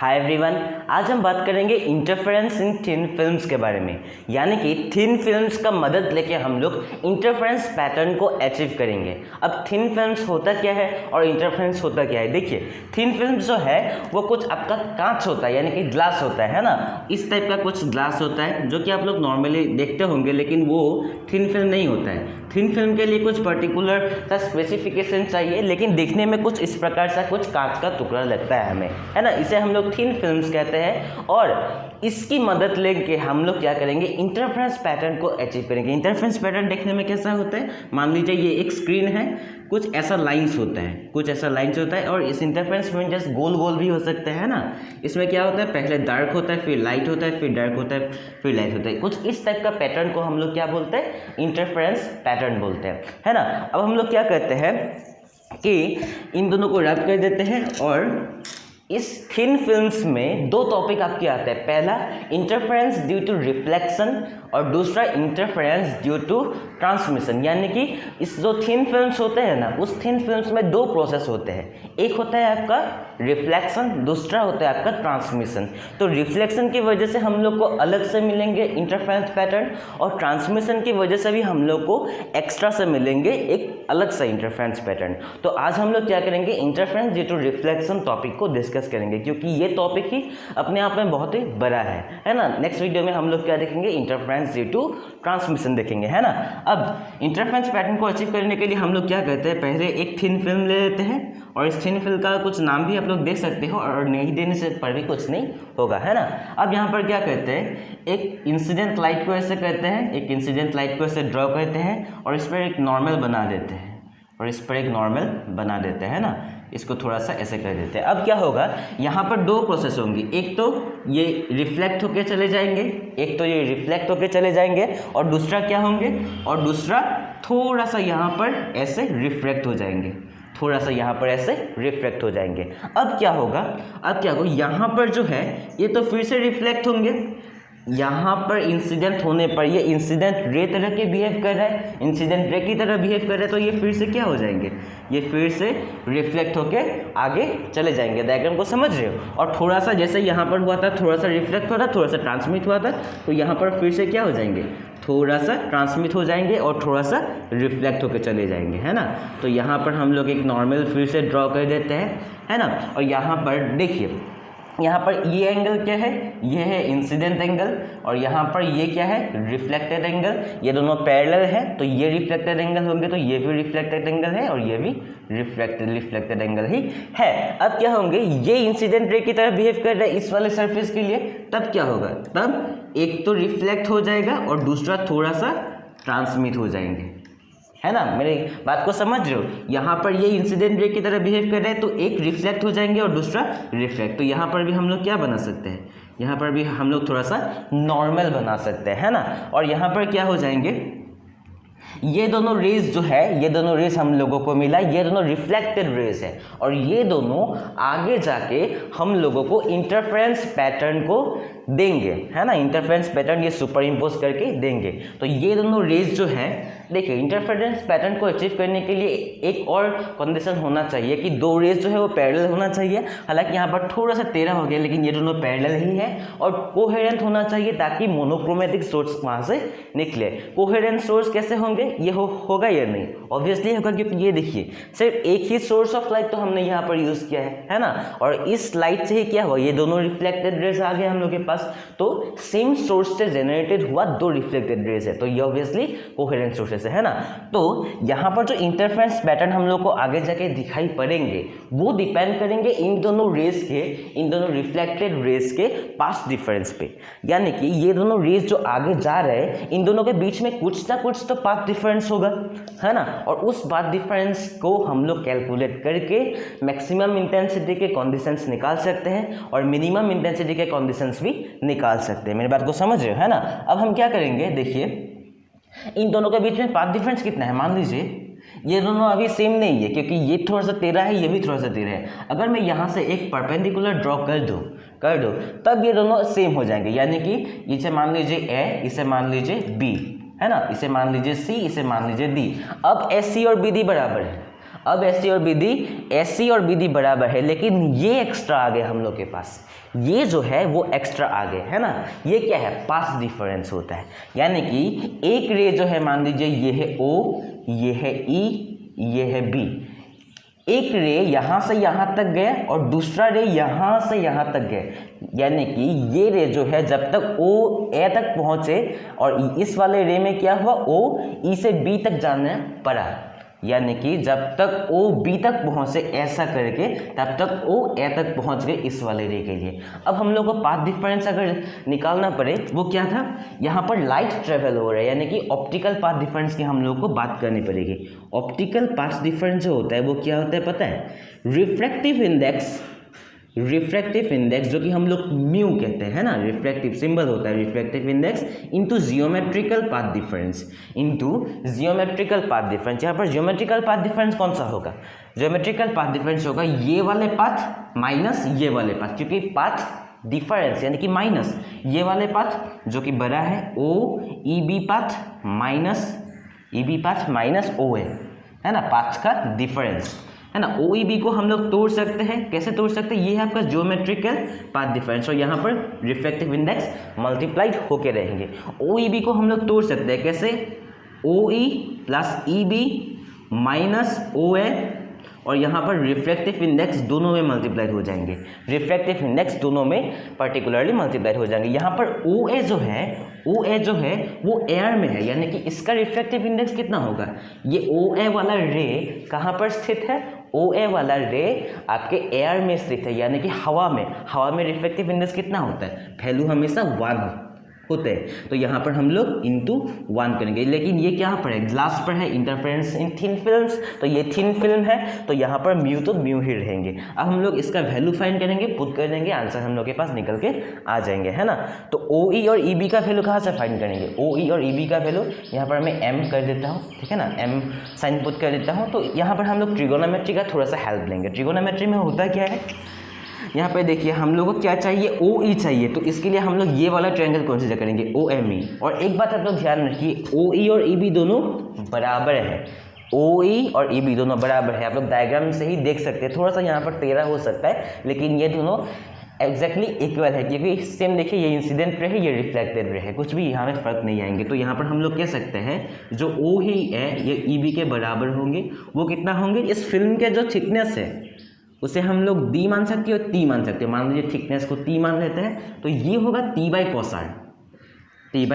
Hi everyone, आज हम बात करेंगे इंटरफेरेंस इन थिन फिल्म्स के बारे में। यानी कि थिन फिल्म्स का मदद लेके हम लोग इंटरफेरेंस पैटर्न को अचीव करेंगे। अब थिन फिल्म्स होता क्या है और इंटरफेरेंस होता क्या है, देखिए थिन फिल्म्स जो है वो कुछ आपका कांच होता है, यानी कि ग्लास होता है ना, इस टाइप का कुछ ग्लास होता है जो कि आप लोग नॉर्मली देखते होंगे, लेकिन वो थिन फिल्म नहीं होता है। थिन फिल्म के लिए कुछ पर्टिकुलर सा स्पेसिफिकेशन चाहिए, लेकिन देखने में कुछ इस प्रकार सा कुछ कांच का टुकड़ा लगता है हमें, है ना, इसे हम लोग थिन फिल्म्स कहते हैं। और इसकी मदद लेके हम लोग क्या करेंगे, इंटरफेरेंस पैटर्न को अचीव करेंगे। इंटरफेरेंस पैटर्न देखने में कैसा होता है, मान लीजिए ये एक स्क्रीन है, कुछ ऐसा लाइंस होता है, कुछ ऐसा लाइंस होता है, और इस इंटरफेरेंस में जस्ट गोल गोल भी हो सकता है ना। इसमें क्या होता है, पहले डार्क होता है, फिर लाइट होता है, फिर डार्क होता है, फिर लाइट होता है। कुछ इस टाइप का पैटर्न को हम लोग क्या बोलते हैं, इंटरफेरेंस पैटर्न बोलते हैं, है ना। अब हम लोग क्या करते हैं कि इन दोनों को रब कर देते हैं, और इस थिन फिल्म्स में दो टॉपिक आपके आते हैं। पहला इंटरफेरेंस ड्यू टू रिफ्लेक्शन और दूसरा इंटरफेरेंस ड्यू टू ट्रांसमिशन। यानी कि इस जो थिन फिल्म्स होते हैं ना, उस थिन फिल्म्स में दो प्रोसेस होते हैं, एक होता है आपका रिफ्लेक्शन, दूसरा होता है आपका ट्रांसमिशन। तो रिफ्लेक्शन की वजह से हम लोग को अलग से मिलेंगे इंटरफेरेंस पैटर्न, और ट्रांसमिशन की वजह से भी हम लोग को एक्स्ट्रा से मिलेंगे एक अलग सा इंटरफेरेंस पैटर्न। तो आज हम लोग क्या करेंगे, interference due to reflection topic को डिस्कस करेंगे, क्योंकि ये टॉपिक ही अपने आप में बहुत ही बड़ा है ना। नेक्स्ट वीडियो में हम लोग क्या देखेंगे, इंटरफेरेंस ड्यू टू ट्रांसमिशन देखेंगे, है ना। अब इंटरफेरेंस पैटर्न को अचीव करने के लिए हम लोग क्या करते हैं, पहले एक थिन फिल्म ले लेते हैं, और इस थिन फिल्म का कुछ नाम भी आप लोग देख सकते हो, और नहीं देने से पर भी कुछ नहीं होगा, है ना। अब यहाँ पर क्या करते हैं, एक इंसिडेंट लाइट को ऐसे करते हैं, एक इंसिडेंट लाइट को ऐसे ड्रॉ करते हैं, और इस पर एक नॉर्मल बना देते हैं, और इस पर एक नॉर्मल बना देते हैं ना, इसको थोड़ा सा ऐसे कर देते हैं। अब क्या होगा, यहाँ पर दो प्रोसेस होंगी, एक तो ये रिफ्लेक्ट होके चले जाएंगे, एक तो ये रिफ्लेक्ट होके चले जाएंगे, और दूसरा क्या होंगे, और दूसरा थोड़ा सा यहाँ पर ऐसे रिफ्लेक्ट हो जाएंगे, थोड़ा सा यहाँ पर ऐसे रिफ्लेक्ट हो जाएंगे। अब क्या होगा, यहाँ पर जो है ये तो फिर से रिफ्लेक्ट होंगे, यहाँ पर इंसिडेंट होने पर ये इंसिडेंट रे तरह के बिहेव कर रहा है, इंसिडेंट रे की तरह बिहेव कर रहा है, तो ये फिर से क्या हो जाएंगे, ये फिर से रिफ्लेक्ट होके आगे चले जाएंगे। डायग्राम को समझ रहे हो। और थोड़ा सा जैसे यहाँ पर हुआ था, थोड़ा सा रिफ्लेक्ट हो रहा, थोड़ा सा ट्रांसमिट हुआ था, तो यहाँ पर फिर से क्या हो जाएंगे, थोड़ा सा ट्रांसमिट हो जाएंगे और थोड़ा सा रिफ्लेक्ट होकर चले जाएंगे, है ना। तो यहाँ पर हम लोग एक नॉर्मल फिर से ड्रॉ कर देते हैं, है ना। और यहाँ पर देखिए, यहाँ पर ये एंगल क्या है, ये है इंसिडेंट एंगल, और यहाँ पर ये क्या है, रिफ्लेक्टेड एंगल। ये दोनों पैरेलल है, तो ये रिफ्लेक्टेड एंगल होंगे, तो ये भी रिफ्लेक्टेड एंगल है, और ये भी रिफ्लेक्टेड एंगल ही है। अब क्या होंगे, ये इंसिडेंट रे की तरह बिहेव कर रहा है इस वाले सरफेस के लिए, तब क्या होगा, तब एक तो रिफ्लेक्ट हो जाएगा और दूसरा थोड़ा सा ट्रांसमिट हो जाएंगे, है ना। मेरी बात को समझ रहे हो। यहाँ पर ये इंसिडेंट रे की तरह बिहेव कर रहे हैं, तो एक रिफ्लेक्ट हो जाएंगे और दूसरा रिफ्लेक्ट। तो यहाँ पर भी हम लोग क्या बना सकते हैं, यहाँ पर भी हम लोग थोड़ा सा नॉर्मल बना सकते हैं, है ना। और यहाँ पर क्या हो जाएंगे, ये दोनों रेज जो है, ये दोनों रेज हम लोगों को मिला, ये दोनों रिफ्लेक्टेड रेज है, और ये दोनों आगे जाके हम लोगों को इंटरफेरेंस पैटर्न को देंगे, है ना। इंटरफेरेंस पैटर्न ये सुपर इम्पोज करके देंगे। तो ये दोनों रेज जो है, देखिए इंटरफेरेंस पैटर्न को अचीव करने के लिए एक और कंडीशन होना चाहिए कि दो रेज जो है वो पैरेलल होना चाहिए। हालांकि यहाँ पर थोड़ा सा टेढ़ा हो गया, लेकिन ये दोनों पैरेलल ही है, और कोहेरेंट होना चाहिए, ताकि मोनोक्रोमेटिक सोर्स वहाँ से निकले। कोहेरेंट सोर्स कैसे होंगे, ये होगा या नहीं, ऑब्वियसली होगा, क्योंकि ये देखिए सिर्फ एक ही सोर्स ऑफ लाइट तो हमने यहाँ पर यूज किया है ना। और इस लाइट से ही क्या हुआ, ये दोनों रिफ्लेक्टेड रेज आ गए हम लोग के पास, तो सेम सोर्स से जनरेटेड हुआ दो रिफ्लेक्टेड रेज है, तो ये ऑब्वियसली कोहेरेंट सोर्सेस है ना। तो यहाँ पर जो इंटरफेरेंस पैटर्न हम लोग को आगे जाके दिखाई पड़ेंगे, वो डिपेंड करेंगे इन दोनों रेज के, इन दोनों रिफ्लेक्टेड रेज के पास डिफरेंस पे। यानी कि ये दोनों रेज जो आगे जा रहे हैं, इन दोनों के बीच में कुछ ना कुछ तो पाथ डिफरेंस होगा, है ना। और उस पाथ डिफरेंस को हम लोग कैलकुलेट करके मैक्सिमम इंटेंसिटी के कंडीशंस निकाल सकते हैं, और मिनिमम इंटेंसिटी के कंडीशंस भी निकाल सकते हैं। मेरी बात को समझ रहे हो, है ना। अब हम क्या करेंगे, देखिए इन दोनों के बीच में पाथ डिफरेंस कितना है, मान लीजिए ये दोनों अभी सेम नहीं है, क्योंकि ये थोड़ा सा टेढ़ा है, ये भी थोड़ा सा टेढ़ा है। अगर मैं यहाँ से एक परपेंडिकुलर ड्रॉ कर दूँ तब ये दोनों सेम हो जाएंगे। यानी कि इसे मान लीजिए ए, इसे मान लीजिए बी, है ना, इसे मान लीजिए सी, इसे मान लीजिए डी। अब एस सी और बी डी बराबर है। अब एस सी और बी डी बराबर है, लेकिन ये एक्स्ट्रा आ गया हम लोग के पास, ये जो है वो एक्स्ट्रा आ गया है ना। ये क्या है, पाथ डिफरेंस होता है, यानी कि एक रे जो है मान लीजिए ये है O, ये है E, ये है B। एक रे यहाँ से यहाँ तक गया और दूसरा रे यहाँ से यहाँ तक गया, यानी कि ये रे जो है जब तक O A तक पहुँचे और इस वाले रे में क्या हुआ, O E से B तक जाना पड़ा, यानी कि जब तक O B तक पहुँचे ऐसा करके तब तक O A तक पहुँच गए इस वाले रे के लिए। अब हम लोग को पाथ डिफरेंस अगर निकालना पड़े वो क्या था, यहाँ पर लाइट ट्रेवल हो रहा है, यानी कि ऑप्टिकल पाथ डिफरेंस की हम लोग को बात करनी पड़ेगी। ऑप्टिकल पाथ डिफरेंस जो होता है वो क्या होता है पता है, रिफ्रैक्टिव इंडेक्स जो कि हम लोग म्यू कहते हैं ना, रिफ्रैक्टिव सिंबल होता है refractive index into geometrical path difference, यहाँ पर जियोमेट्रिकल पाथ डिफरेंस कौन सा होगा, जियोमेट्रिकल पाथ डिफरेंस होगा ये वाले पाथ माइनस ये वाले पाथ, क्योंकि पाथ डिफरेंस यानी कि माइनस ये वाले पाथ जो कि बड़ा है ओ E B path minus O है ना, पाथ का डिफरेंस है ना। ओ ई बी को हम लोग तोड़ सकते हैं, कैसे तोड़ सकते हैं, ये है आपका ज्योमेट्रिकल पाथ डिफरेंस और यहाँ पर रिफ्रैक्टिव इंडेक्स मल्टीप्लाइड होके रहेंगे। ओ ई बी को हम लोग तोड़ सकते हैं कैसे, O E plus E B minus O A और यहाँ पर रिफ्रैक्टिव इंडेक्स दोनों में मल्टीप्लाइड हो जाएंगे, रिफ्रैक्टिव इंडेक्स दोनों में पर्टिकुलरली मल्टीप्लाइड हो जाएंगे। यहाँ पर ओ ए जो है वो एयर में है, यानी कि इसका रिफ्रैक्टिव इंडेक्स कितना होगा, ये ओ ए वाला रे कहाँ पर स्थित है, ओ ए वाला रे आपके एयर में स्थित है, यानी कि हवा में रिफ्रैक्टिव इंडेक्स कितना होता है, वैल्यू हमेशा 1 होते हैं, तो यहाँ पर हम लोग इंटू 1 करेंगे। लेकिन ये क्या पर है, ग्लास पर है, इंटरफेरेंस इन थिन फिल्म्स, तो ये थिन फिल्म है तो यहाँ पर म्यू तो म्यू ही रहेंगे। अब हम लोग इसका वैल्यू फाइंड करेंगे, पुट कर देंगे, आंसर हम लोग के पास निकल के आ जाएंगे, है ना। तो ओ ई और ई बी का वैल्यू कहाँ से फाइंड करेंगे, ओ ई और ई बी का वैल्यू यहाँ पर मैं एम कर देता हूँ, ठीक है ना, एम साइन पुट कर देता हूँ। तो यहाँ पर हम लोग ट्रिगोनोमेट्री का थोड़ा सा हेल्प लेंगे। ट्रिगोनोमेट्री में होता क्या है, यहाँ पे देखिए हम लोगों को क्या चाहिए, ओ ई चाहिए, तो इसके लिए हम लोग ये वाला ट्रायंगल कंसीडर करेंगे ओ एम ई। और एक बात आप लोग ध्यान रखिए, ओ ई और ई बी दोनों बराबर है, ओ ई और ई बी दोनों बराबर है। आप लोग डायग्राम से ही देख सकते हैं, थोड़ा सा यहाँ पर टेढ़ा हो सकता है लेकिन ये दोनों एग्जैक्टली इक्वल है, क्योंकि सेम देखिए ये इंसिडेंट रे है, ये रिफ्लेक्टेड रे है, कुछ भी यहाँ में फर्क नहीं आएंगे। तो यहाँ पर हम लोग कह सकते हैं जो ओ ही है ये ई बी के बराबर होंगे। वो कितना होंगे, इस फिल्म के जो थिकनेस है उसे हम लोग डी मान सकते हो, टी मान सकते हो, मान लीजिए थिकनेस को टी मान लेते हैं, तो ये होगा टी बाई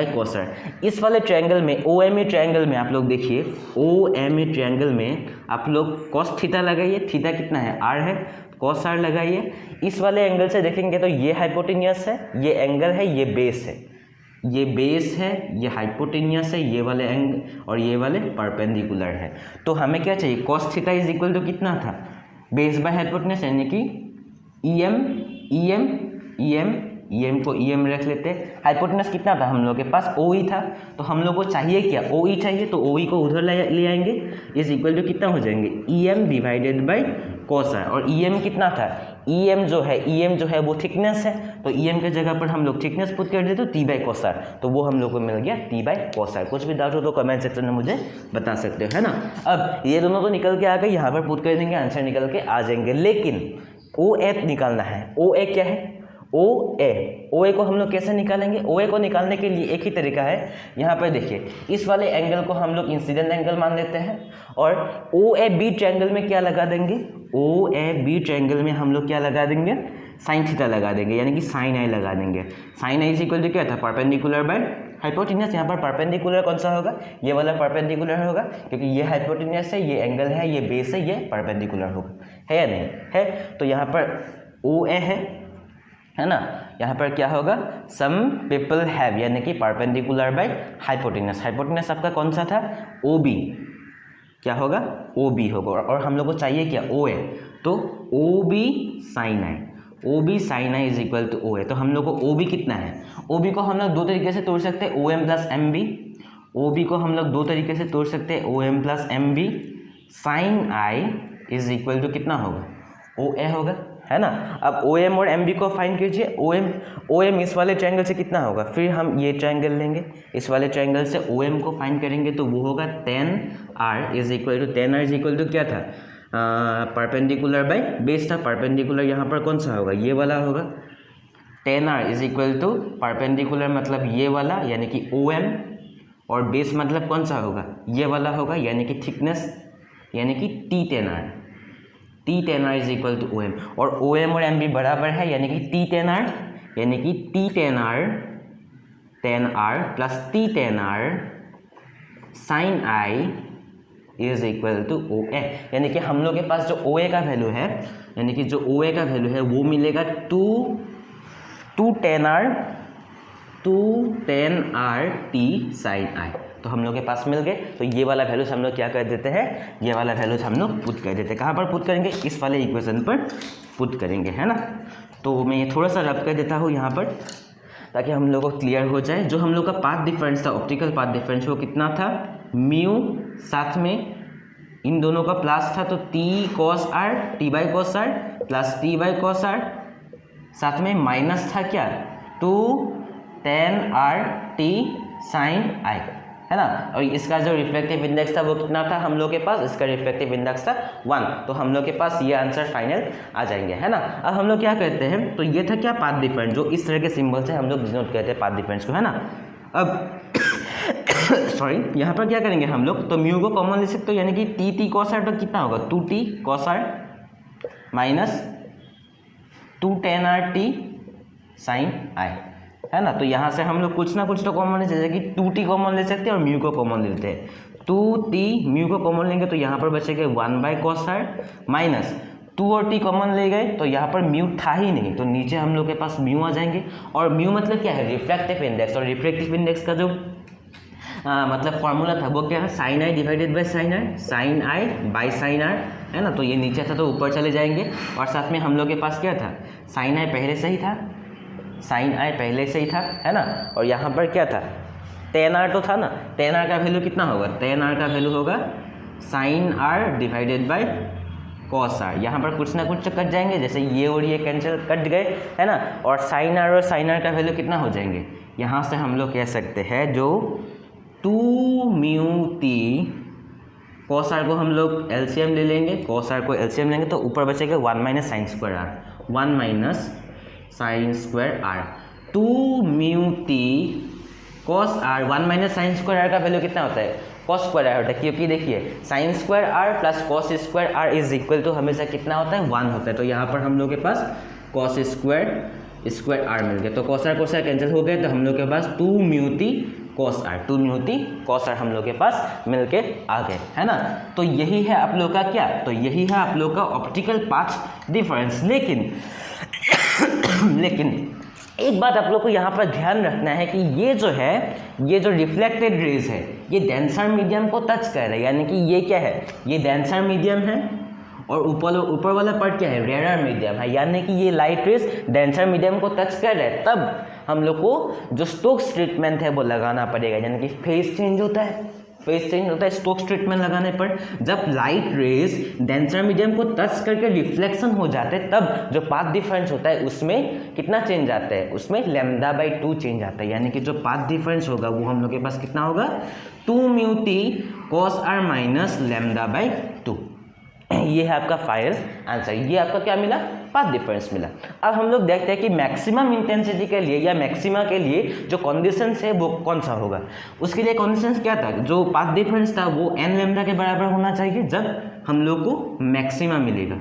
कोसार। इस वाले ट्रायंगल में ओ एम ए ट्रायंगल में आप लोग देखिए, ओ एम ए ट्रायंगल में आप लोग कॉस थीटा लगाइए, थीटा कितना है आर है, कॉस आर लगाइए। इस वाले एंगल से देखेंगे तो ये हाइपोटेनियस है, ये एंगल है, ये बेस है, ये हाइपोटेनियस है, ये वाले एंगल और ये वाले परपेंडिकुलर है। तो हमें क्या चाहिए, cos theta is equal to कितना था, बेस बाय हाइपोटेनस, यानी कि ईएम को ईएम रख लेते हैं। हाइपोटेनस कितना था हम लोग के पास, ओ ई था, तो हम लोग को चाहिए क्या, ओ ई चाहिए, तो ओ ई को उधर ले आएंगे, इज इक्वल टू कितना हो जाएंगे, EM divided by cos r. और ईएम कितना था, ईएम जो है वो थिकनेस है, तो ईएम के जगह पर हम लोग थिकनेस पुट कर देते तो टी बाई कॉस आर, तो वो हम लोग को मिल गया टी बाई कॉस आर। कुछ भी डाउट हो तो कमेंट सेक्शन में मुझे बता सकते हो, है ना। अब ये दोनों तो निकल के आ गए, यहाँ पर पुट कर देंगे, आंसर निकल के आ जाएंगे। लेकिन ओ ए निकालना है, ओ ए क्या है, ओ ए को हम लोग कैसे निकालेंगे, ओ ए को निकालने के लिए एक ही तरीका है। यहाँ पर देखिए इस वाले एंगल को हम लोग इंसिडेंट एंगल मान लेते हैं और ओ ए बी ट्रायंगल में क्या लगा देंगे, ओ ए बी ट्रायंगल में हम लोग क्या लगा देंगे, साइन थीटा लगा देंगे, यानी कि साइन आई लगा देंगे। Sine I is equal to क्या था, परपेंडिकुलर बाय हाइपोटेनस। यहाँ पर परपेंडिकुलर कौन सा होगा, ये वाला परपेंडिकुलर होगा, क्योंकि ये हाइपोटेनस है, ये एंगल है, ये बेस है, ये परपेंडिकुलर होगा, है या नहीं है। तो यहाँ पर ओ ए है ना, यहाँ पर क्या होगा, सम पीपल हैव, यानी कि परपेंडिकुलर बाय हाइपोटेनस। हाइपोटेनस आपका कौन सा था, ओ बी, क्या होगा, ओ बी होगा। और हम लोग को चाहिए क्या, ओ ए, तो O B sine I, O B sine I is equal to O A. तो हम लोग को ओ बी कितना है, ओ बी को हम लोग दो तरीके से तोड़ सकते हैं, O M plus M B. O B को हम लोग दो तरीके से तोड़ सकते हैं, O M plus M B. Sine I is equal to कितना होगा, ओ ए होगा, है ना। अब ओ एम और एम बी को फाइंड कीजिए, ओ एम इस वाले ट्रायंगल से कितना होगा, फिर हम ये ट्रायंगल लेंगे, इस वाले ट्रायंगल से ओ एम को फाइंड करेंगे तो वो होगा tan r is equal to क्या था, परपेंडिकुलर बाई बेस था, परपेंडिकुलर यहाँ पर कौन सा होगा, ये वाला होगा। tan r is equal to perpendicular मतलब ये वाला यानी कि OM, और बेस मतलब कौन सा होगा, ये वाला होगा यानी कि थिकनेस यानी कि T tan r। T tan r is equal to OM, और OM और M भी बराबर है यानी कि T tan r यानी कि T tan r plus T tan r sin I is equal to OA, यानी कि हम लोग के पास जो OA का वैल्यू है, यानी कि जो OA का वैल्यू है वो मिलेगा 2 tan r t sin I। तो हम लोग के पास मिल गए। तो ये वाला वैल्यूज हम लोग क्या कर देते हैं, ये वाला वैल्यूज हम लोग पुट कर देते हैं। कहाँ पर पुट करेंगे, इस वाले इक्वेशन पर पुट करेंगे, है ना। तो मैं ये थोड़ा सा रब कर देता हूँ यहाँ पर ताकि हम लोग को क्लियर हो जाए। जो हम लोग का पाथ डिफरेंस था, ऑप्टिकल पाथ डिफरेंस, वो कितना था, म्यू, साथ में इन दोनों का प्लस था तो t cos r, t by cos r plus t by cos r, साथ में माइनस था क्या, 2 tan r t sin I, है ना। और इसका जो रिफ्लेक्टिव इंडेक्स था वो कितना था हम लोग के पास, इसका रिफ्लेक्टिव इंडेक्स था 1। तो हम लोग के पास ये आंसर फाइनल आ जाएंगे, है ना। अब हम लोग क्या करते हैं, तो ये था क्या, पाथ डिफरेंस, जो इस तरह के सिंबल से हम लोग डिनोट करते हैं पाथ डिफरेंस को, है ना। अब सॉरी, यहाँ पर क्या करेंगे हम लोग, तो म्यू को कॉमन ले सकते हो यानी कि t cos r, तो कितना होगा 2t cos r minus 2 tan r t sin I, है ना। तो यहाँ से हम लोग कुछ ना कुछ तो कॉमन ले सकते हैं कि 2t कॉमन ले सकते हैं और म्यू को कॉमन ले लेते हैं। 2t म्यू को कॉमन लेंगे तो यहाँ पर बचेगा 1 बाई cos r माइनस 2 और t कॉमन ले गए तो यहाँ पर म्यू था ही नहीं, तो नीचे हम लोग के पास म्यू आ जाएंगे। और म्यू मतलब क्या है, रिफ्रैक्टिव इंडेक्स, और रिफ्रैक्टिव इंडेक्स का जो मतलब फॉर्मूला था वो क्या है, sine i divided by sine r, sine i by sine r, है ना। तो ये नीचे था तो ऊपर चले जाएंगे। और साथ में हम लोग के पास क्या था, साइन आई पहले से ही था, साइन आई पहले से ही था, है ना। और यहाँ पर क्या था, टेन आर तो था ना, टेन आर का वैल्यू कितना होगा, टेन आर का वैल्यू होगा sine r divided by cos r. यहाँ पर कुछ ना कुछ कट जाएंगे, जैसे ये और ये कैंसिल कट गए, है ना। और साइन आर का वैल्यू कितना हो जाएंगे, यहाँ से हम लोग कह सकते हैं जो 2 म्यू टी, कॉस आर को हम लोग एलसीएम ले लेंगे, कॉस आर को एलसीएम लेंगे तो ऊपर बचेगा 1 minus sine square r, 1 minus sine square r, 2 mu T cos r, 1 minus sine square r का वैल्यू कितना होता है, कॉस स्क्वायर आर होता है, क्योंकि देखिए sine square r plus cos square r is equal to हमेशा कितना होता है, 1 होता है। तो यहाँ पर हम लोग के पास कॉस स्क्वायर आर मिल गया। तो कॉस आर कैंसिल हो गए तो हम लोग के पास 2 mu T cos r, 2 mu T cos r हम लोग के पास मिल के आ गए, है ना। तो यही है आप लोग का क्या, तो यही है आप लोग का ऑप्टिकल पाथ डिफरेंस। लेकिन एक बात आप लोग को यहाँ पर ध्यान रखना है कि ये जो है, ये जो रिफ्लेक्टेड रेज है ये डेंसर मीडियम को टच कर रहा है, यानी कि ये क्या है, ये डेंसर मीडियम है और ऊपर वाला पार्ट क्या है, रेयर मीडियम है, यानी कि ये लाइट रेज डेंसर मीडियम को टच कर रहा है। तब हम लोग को जो स्टोक्स ट्रीटमेंट है वो लगाना पड़ेगा, यानी कि फेज चेंज होता है स्टोक्स ट्रीटमेंट लगाने पर। जब लाइट रेज डेंसर मीडियम को टच करके रिफ्लेक्शन हो जाते हैं तब जो पाथ डिफरेंस होता है उसमें कितना चेंज आता है, उसमें λ/2 चेंज आता है, यानी कि जो पाथ डिफरेंस होगा वो हम लोग के पास कितना होगा, 2 mu T cos R minus λ/2। ये है आपका फाइनल आंसर। ये आपका क्या मिला, पाथ डिफरेंस मिला। अब हम लोग देखते हैं कि मैक्सिमम इंटेंसिटी के लिए या मैक्सिमा के लिए जो कंडीशंस है वो कौन सा होगा। उसके लिए कंडीशंस क्या था, जो पाथ डिफरेंस था वो n लैम्डा के बराबर होना चाहिए जब हम लोग को मैक्सिमा मिलेगा।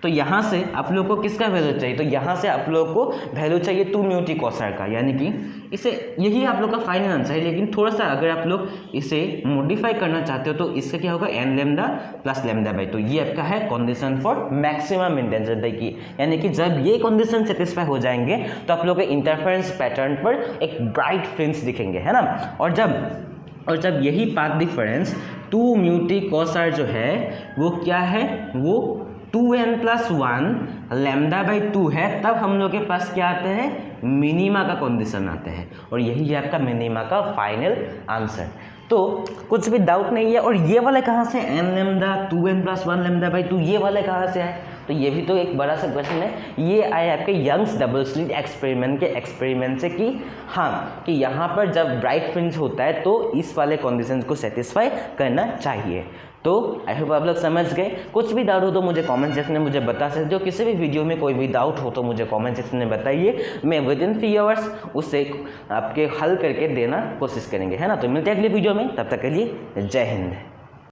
तो यहाँ से आप लोग को किसका वैल्यू चाहिए, तो यहाँ से आप लोग को वैल्यू चाहिए 2 म्यू टी कॉस आर का, यानी कि इसे यही आप लोग का फाइनल आंसर है। लेकिन थोड़ा सा अगर आप लोग इसे मॉडिफाई करना चाहते हो तो इससे क्या होगा, n लैम्डा प्लस λ/2। ये आपका है कंडीशन फॉर मैक्सिमम इंटेंसिटी की, यानी कि जब ये कंडीशन सेटिस्फाई हो जाएंगे तो आप लोग के इंटरफेरेंस पैटर्न पर एक ब्राइट फ्रिंज दिखेंगे, है ना। और जब यही path difference 2 mu T cos r जो है वो क्या है, वो 2n+1 λ/2 है, तब हम लोग के पास क्या आते हैं, मिनिमा का कंडीशन आता है। और यही है आपका मिनिमा का फाइनल आंसर। तो कुछ भी डाउट नहीं है। और ये वाले कहाँ से, n लैम्डा 2n+1 λ/2, ये वाले कहाँ से आए, तो ये भी तो एक बड़ा सा क्वेश्चन है। ये आए आपके यंग्स डबल स्लिट एक्सपेरिमेंट से कि हाँ, कि यहाँ पर जब ब्राइट फ्रिंज होता है तो इस वाले कंडीशंस को सेटिस्फाई करना चाहिए। तो आई होप आप लोग समझ गए। कुछ भी डाउट हो तो मुझे कमेंट सेक्शन में मुझे बता सकते हो। किसी भी वीडियो में कोई भी डाउट हो तो मुझे कमेंट सेक्शन में बताइए, मैं विद इन फ्यू आवर्स उससे आपके हल करके देना कोशिश करेंगे, है ना। तो मिलते हैं अगली वीडियो में, तब तक के लिए जय हिंद।